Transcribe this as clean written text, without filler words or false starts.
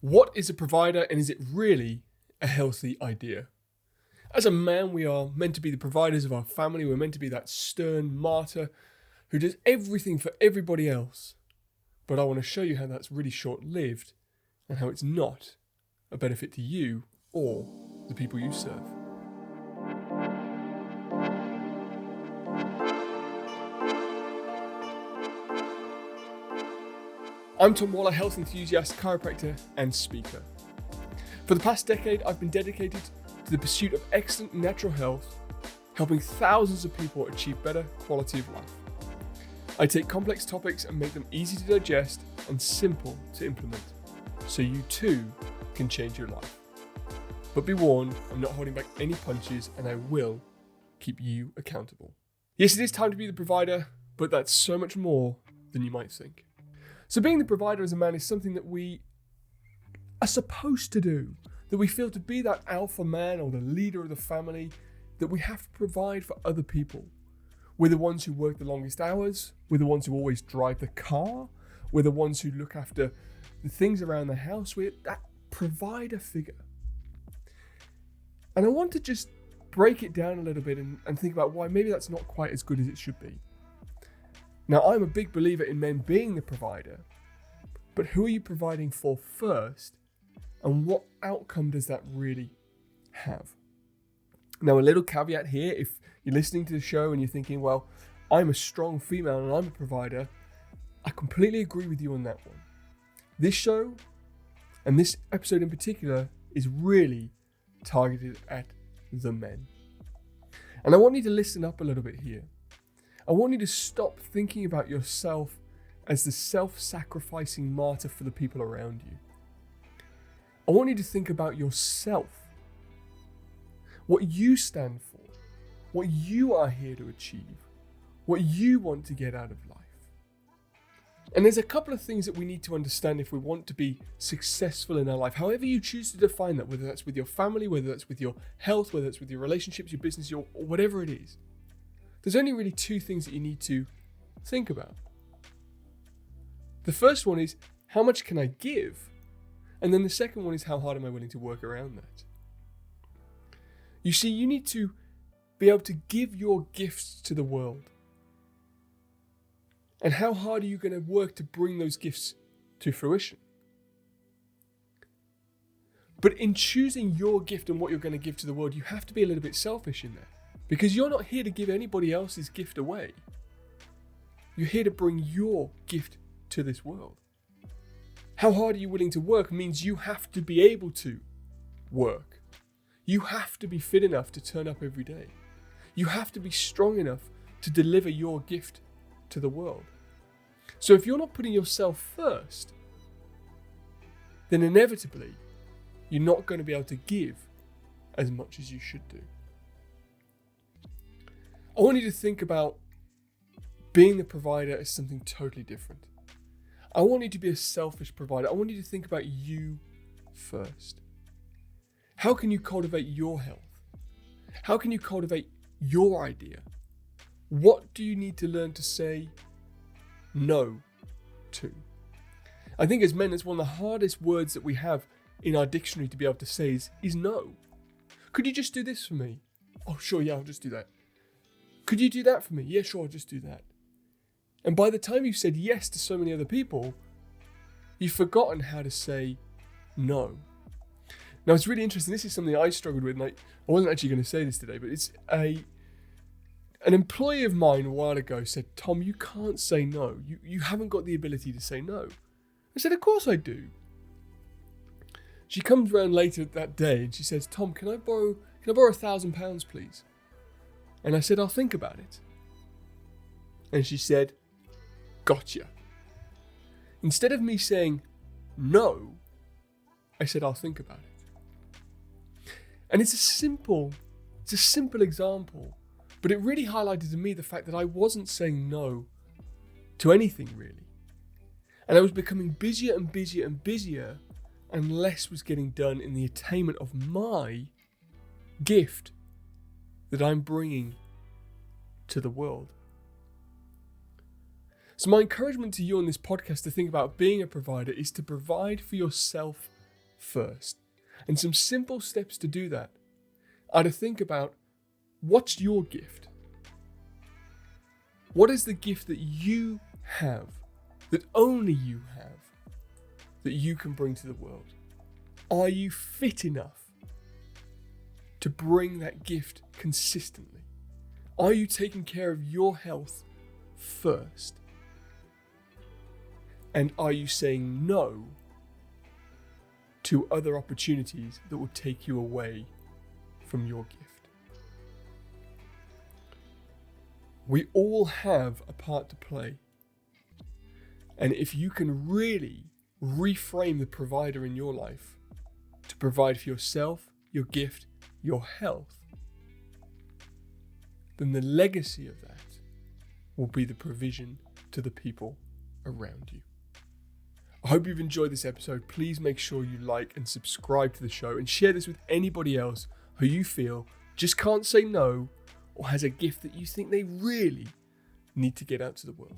What is a provider, and is it really a healthy idea? As a man, we are meant to be the providers of our family. We're meant to be that stern martyr who does everything for everybody else. But I want to show you how that's really short-lived and how it's not a benefit to you or the people you serve. I'm Tom Waller, health enthusiast, chiropractor, and speaker. For the past decade, I've been dedicated to the pursuit of excellent natural health, helping thousands of people achieve better quality of life. I take complex topics and make them easy to digest and simple to implement, so you too can change your life. But be warned, I'm not holding back any punches, and I will keep you accountable. Yes, it is time to be the provider, but that's so much more than you might think. So being the provider as a man is something that we are supposed to do, that we feel to be that alpha man or the leader of the family, that we have to provide for other people. We're the ones who work the longest hours, we're the ones who always drive the car, we're the ones who look after the things around the house, we're that provider figure. And I want to just break it down a little bit and think about why maybe that's not quite as good as it should be. Now, I'm a big believer in men being the provider, but who are you providing for first, and what outcome does that really have? Now, a little caveat here, if you're listening to the show and you're thinking, well, I'm a strong female and I'm a provider, I completely agree with you on that one. This show, and this episode in particular, is really targeted at the men. And I want you to listen up a little bit here. I want you to stop thinking about yourself as the self-sacrificing martyr for the people around you. I want you to think about yourself, what you stand for, what you are here to achieve, what you want to get out of life. And there's a couple of things that we need to understand if we want to be successful in our life, however you choose to define that, whether that's with your family, whether that's with your health, whether it's with your relationships, your business, or whatever it is. There's only really two things that you need to think about. The first one is, how much can I give? And then the second one is, how hard am I willing to work around that? You see, you need to be able to give your gifts to the world. And how hard are you going to work to bring those gifts to fruition? But in choosing your gift and what you're going to give to the world, you have to be a little bit selfish in there. Because you're not here to give anybody else's gift away. You're here to bring your gift to this world. How hard are you willing to work means you have to be able to work. You have to be fit enough to turn up every day. You have to be strong enough to deliver your gift to the world. So if you're not putting yourself first, then inevitably you're not going to be able to give as much as you should do. I want you to think about being the provider as something totally different. I want you to be a selfish provider. I want you to think about you first. How can you cultivate your health? How can you cultivate your idea? What do you need to learn to say no to? I think as men, it's one of the hardest words that we have in our dictionary to be able to say is no. Could you just do this for me? Oh, sure, yeah, I'll just do that. Could you do that for me? Yeah, sure, I'll just do that. And by the time you've said yes to so many other people, you've forgotten how to say no. Now, it's really interesting. This is something I struggled with, and I wasn't actually going to say this today, but it's an employee of mine a while ago said, Tom, you can't say no. You haven't got the ability to say no. I said, of course I do. She comes around later that day and she says, Tom, can I borrow £1,000, please? And I said, I'll think about it. And she said, gotcha. Instead of me saying no, I said, I'll think about it. And it's a simple example, but it really highlighted to me the fact that I wasn't saying no to anything really. And I was becoming busier and busier and busier, and less was getting done in the attainment of my gift that I'm bringing to the world. So my encouragement to you on this podcast to think about being a provider is to provide for yourself first. And some simple steps to do that are to think about, what's your gift? What is the gift that you have, that only you have, that you can bring to the world? Are you fit enough to bring that gift consistently? Are you taking care of your health first? And are you saying no to other opportunities that will take you away from your gift? We all have a part to play. And if you can really reframe the provider in your life to provide for yourself, your gift, your health, then the legacy of that will be the provision to the people around you. I hope you've enjoyed this episode. Please make sure you like and subscribe to the show and share this with anybody else who you feel just can't say no or has a gift that you think they really need to get out to the world.